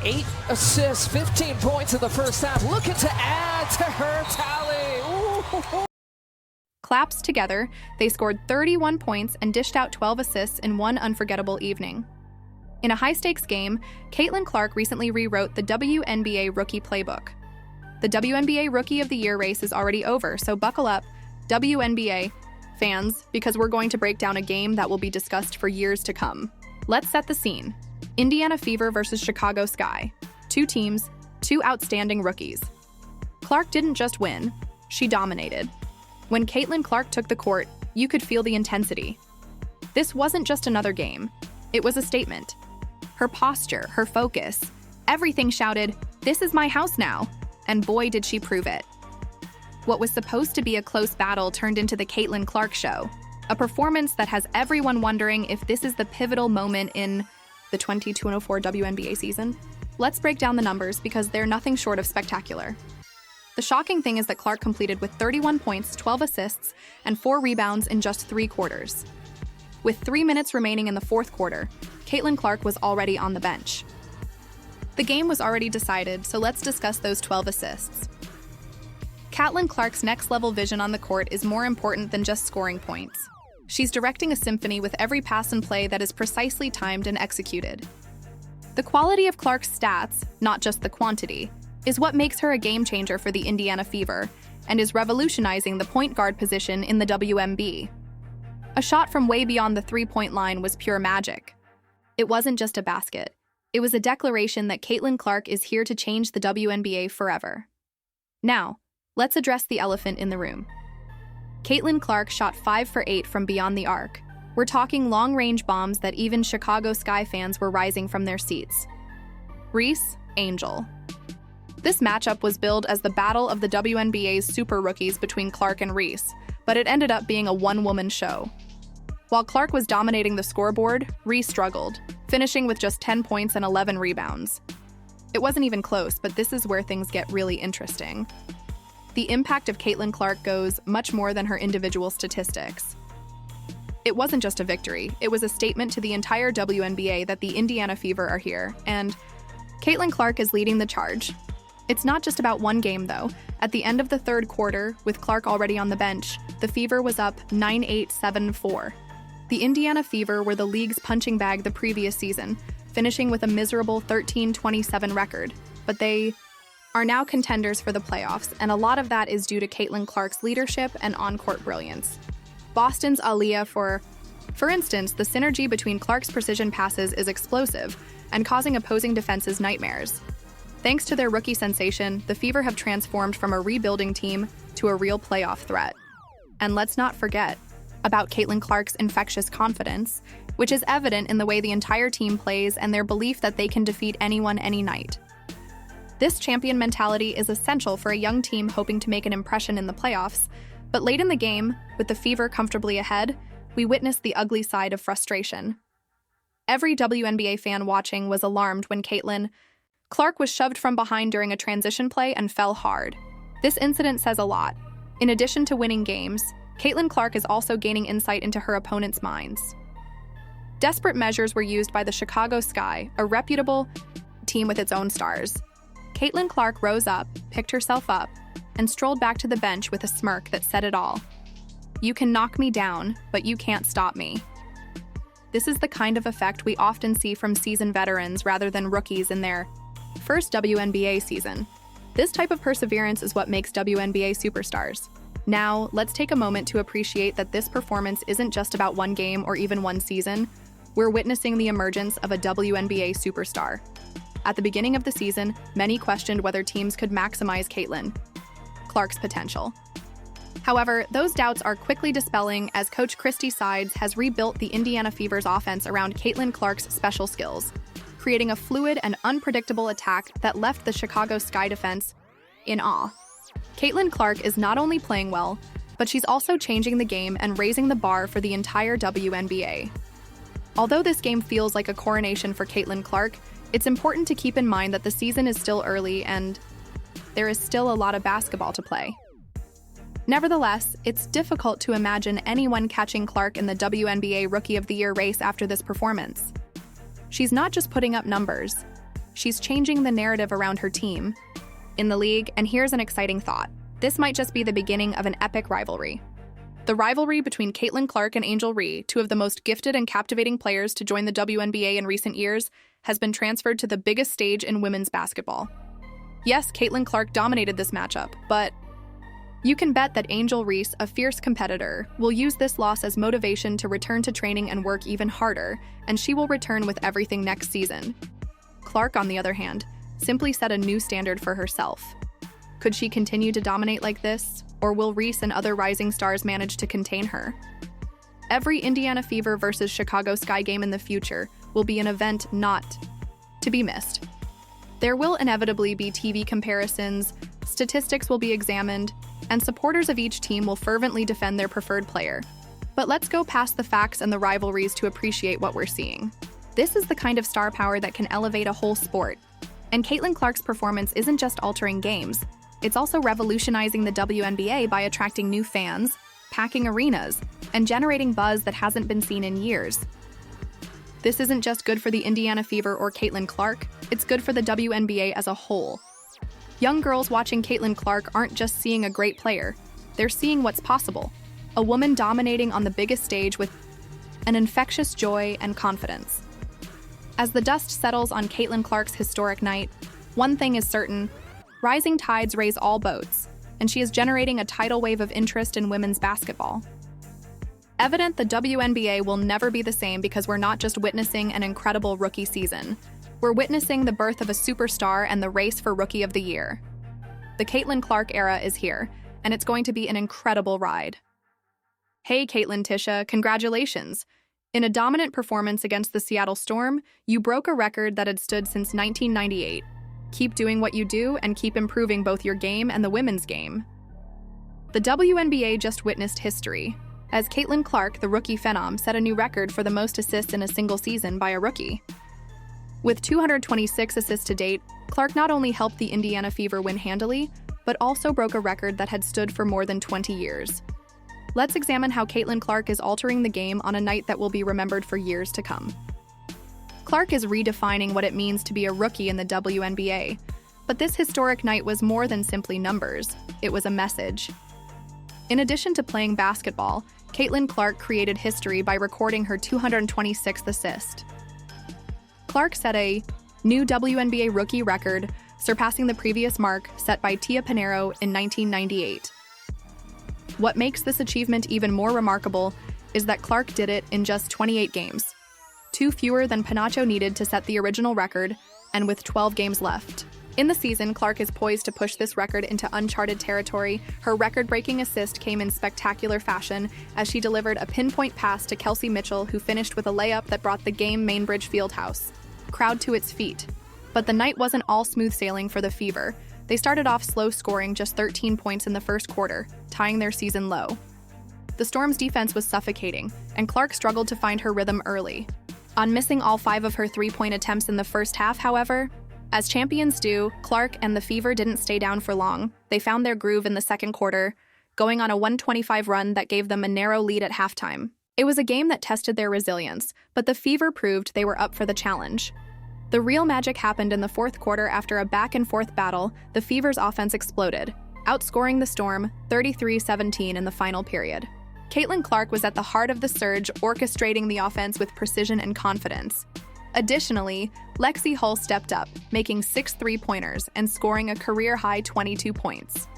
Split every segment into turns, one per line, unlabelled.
8 assists, 15 points in the first half, looking to add to her tally. Ooh.
Claps together, they scored 31 points and dished out 12 assists in one unforgettable evening. In a high-stakes game, Caitlin Clark recently rewrote the WNBA rookie playbook. The WNBA Rookie of the Year race is already over, so buckle up, WNBA fans, because we're going to break down a game that will be discussed for years to come. Let's set the scene. Indiana Fever versus Chicago Sky. Two teams, two outstanding rookies. Clark didn't just win, she dominated. When Caitlin Clark took the court, you could feel the intensity. This wasn't just another game, it was a statement. Her posture, her focus, everything shouted, "This is my house now," and boy did she prove it. What was supposed to be a close battle turned into the Caitlin Clark show, a performance that has everyone wondering if this is the pivotal moment in the 22-04 WNBA season. Let's break down the numbers because they're nothing short of spectacular. The shocking thing is that Clark completed with 31 points, 12 assists, and 4 rebounds in just 3 quarters. With 3 minutes remaining in the fourth quarter, Caitlin Clark was already on the bench. The game was already decided, so let's discuss those 12 assists. Caitlin Clark's next-level vision on the court is more important than just scoring points. She's directing a symphony with every pass and play that is precisely timed and executed. The quality of Clark's stats, not just the quantity, is what makes her a game-changer for the Indiana Fever and is revolutionizing the point guard position in the WNBA. A shot from way beyond the three-point line was pure magic. It wasn't just a basket. It was a declaration that Caitlin Clark is here to change the WNBA forever. Now, let's address the elephant in the room. Caitlin Clark shot 5 for 8 from beyond the arc. We're talking long-range bombs that even Chicago Sky fans were rising from their seats. Reese, Angel. This matchup was billed as the battle of the WNBA's super rookies between Clark and Reese, but it ended up being a one-woman show. While Clark was dominating the scoreboard, Reese struggled, finishing with just 10 points and 11 rebounds. It wasn't even close, but this is where things get really interesting. The impact of Caitlin Clark goes much more than her individual statistics. It wasn't just a victory, it was a statement to the entire WNBA that the Indiana Fever are here, and Caitlin Clark is leading the charge. It's not just about one game, though. At the end of the third quarter, with Clark already on the bench, the Fever was up 9-8-7-4. The Indiana Fever were the league's punching bag the previous season, finishing with a miserable 13-27 record, but they are now contenders for the playoffs, and a lot of that is due to Caitlin Clark's leadership and on-court brilliance. Boston's Aaliyah, for instance, the synergy between Clark's precision passes is explosive and causing opposing defenses nightmares. Thanks to their rookie sensation, the Fever have transformed from a rebuilding team to a real playoff threat. And let's not forget about Caitlin Clark's infectious confidence, which is evident in the way the entire team plays and their belief that they can defeat anyone any night. This champion mentality is essential for a young team hoping to make an impression in the playoffs, but late in the game, with the Fever comfortably ahead, we witnessed the ugly side of frustration. Every WNBA fan watching was alarmed when Caitlin Clark was shoved from behind during a transition play and fell hard. This incident says a lot. In addition to winning games, Caitlin Clark is also gaining insight into her opponents' minds. Desperate measures were used by the Chicago Sky, a reputable team with its own stars. Caitlin Clark rose up, picked herself up, and strolled back to the bench with a smirk that said it all. "You can knock me down, but you can't stop me." This is the kind of effect we often see from seasoned veterans rather than rookies in their first WNBA season. This type of perseverance is what makes WNBA superstars. Now, let's take a moment to appreciate that this performance isn't just about one game or even one season. We're witnessing the emergence of a WNBA superstar. At the beginning of the season, many questioned whether teams could maximize Caitlin Clark's potential. However, those doubts are quickly dispelling as Coach Christy Sides has rebuilt the Indiana Fever's offense around Caitlin Clark's special skills, creating a fluid and unpredictable attack that left the Chicago Sky defense in awe. Caitlin Clark is not only playing well, but she's also changing the game and raising the bar for the entire WNBA. Although this game feels like a coronation for Caitlin Clark, it's important to keep in mind that the season is still early and there is still a lot of basketball to play. Nevertheless, it's difficult to imagine anyone catching Clark in the WNBA Rookie of the Year race after this performance. She's not just putting up numbers. she's changing the narrative around her team in the league, and here's an exciting thought. This might just be the beginning of an epic rivalry. The rivalry between Caitlin Clark and Angel Reese, two of the most gifted and captivating players to join the WNBA in recent years, has been transferred to the biggest stage in women's basketball. Yes, Caitlin Clark dominated this matchup, but you can bet that Angel Reese, a fierce competitor, will use this loss as motivation to return to training and work even harder, and she will return with everything next season. Clark, on the other hand, simply set a new standard for herself. Could she continue to dominate like this, or will Reese and other rising stars manage to contain her? Every Indiana Fever versus Chicago Sky game in the future will be an event not to be missed. There will inevitably be TV comparisons, statistics will be examined, and supporters of each team will fervently defend their preferred player. But let's go past the facts and the rivalries to appreciate what we're seeing. This is the kind of star power that can elevate a whole sport. And Caitlin Clark's performance isn't just altering games, it's also revolutionizing the WNBA by attracting new fans, packing arenas, and generating buzz that hasn't been seen in years. This isn't just good for the Indiana Fever or Caitlin Clark, it's good for the WNBA as a whole. Young girls watching Caitlin Clark aren't just seeing a great player, they're seeing what's possible. A woman dominating on the biggest stage with an infectious joy and confidence. As the dust settles on Caitlin Clark's historic night, one thing is certain: rising tides raise all boats, and she is generating a tidal wave of interest in women's basketball. Evident, the WNBA will never be the same because we're not just witnessing an incredible rookie season. We're witnessing the birth of a superstar and the race for Rookie of the Year. The Caitlin Clark era is here, and it's going to be an incredible ride. Hey Caitlin Tisha, congratulations! In a dominant performance against the Seattle Storm, you broke a record that had stood since 1998. Keep doing what you do and keep improving both your game and the women's game. The WNBA just witnessed history, as Caitlin Clark, the rookie phenom, set a new record for the most assists in a single season by a rookie. With 226 assists to date, Clark not only helped the Indiana Fever win handily, but also broke a record that had stood for more than 20 years. Let's examine how Caitlin Clark is altering the game on a night that will be remembered for years to come. Clark is redefining what it means to be a rookie in the WNBA, but this historic night was more than simply numbers, it was a message. In addition to playing basketball, Caitlin Clark created history by recording her 226th assist. Clark set a new WNBA rookie record, surpassing the previous mark set by Tia Pinheiro in 1998. What makes this achievement even more remarkable is that Clark did it in just 28 games, 2 fewer than Panacho needed to set the original record, and with 12 games left. In the season, Clark is poised to push this record into uncharted territory. Her record-breaking assist came in spectacular fashion as she delivered a pinpoint pass to Kelsey Mitchell, who finished with a layup that brought the game Mainbridge Fieldhouse crowd to its feet. But the night wasn't all smooth sailing for the Fever. They started off slow, scoring just 13 points in the first quarter, tying their season low. The Storm's defense was suffocating, and Clark struggled to find her rhythm early. On missing all 5 of her 3-point attempts in the first half, however, as champions do, Clark and the Fever didn't stay down for long. They found their groove in the second quarter, going on a 125 run that gave them a narrow lead at halftime. It was a game that tested their resilience, but the Fever proved they were up for the challenge. The real magic happened in the fourth quarter. After a back-and-forth battle, the Fever's offense exploded, outscoring the Storm 33-17 in the final period. Caitlin Clark was at the heart of the surge, orchestrating the offense with precision and confidence. Additionally, Lexi Hull stepped up, making 6 3-pointers and scoring a career-high 22 points.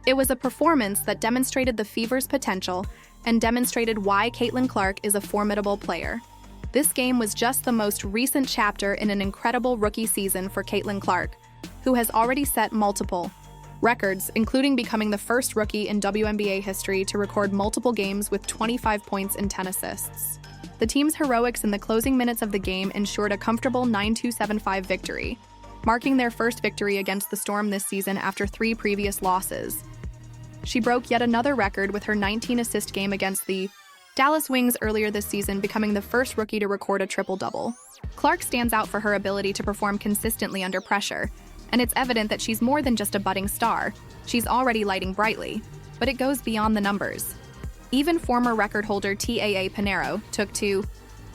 It was a performance that demonstrated the Fever's potential and demonstrated why Caitlin Clark is a formidable player. This game was just the most recent chapter in an incredible rookie season for Caitlin Clark, who has already set multiple records, including becoming the first rookie in WNBA history to record multiple games with 25 points and 10 assists. The team's heroics in the closing minutes of the game ensured a comfortable 9-2-7-5 victory, marking their first victory against the Storm this season after 3 previous losses. She broke yet another record with her 19-assist game against the Dallas Wings earlier this season, becoming the first rookie to record a triple-double. Clark stands out for her ability to perform consistently under pressure, and it's evident that she's more than just a budding star. She's already lighting brightly, but it goes beyond the numbers. Even former record holder Tia Pinheiro took to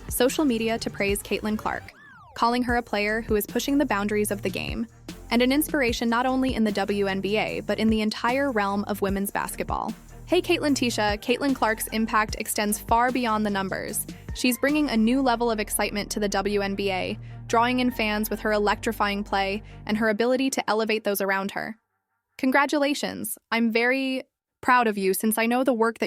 social media to praise Caitlin Clark. calling her a player who is pushing the boundaries of the game, and an inspiration not only in the WNBA, but in the entire realm of women's basketball. Hey Caitlin Tisha, Caitlin Clark's impact extends far beyond the numbers. She's bringing a new level of excitement to the WNBA, drawing in fans with her electrifying play and her ability to elevate those around her. Congratulations! I'm very proud of you since I know the work that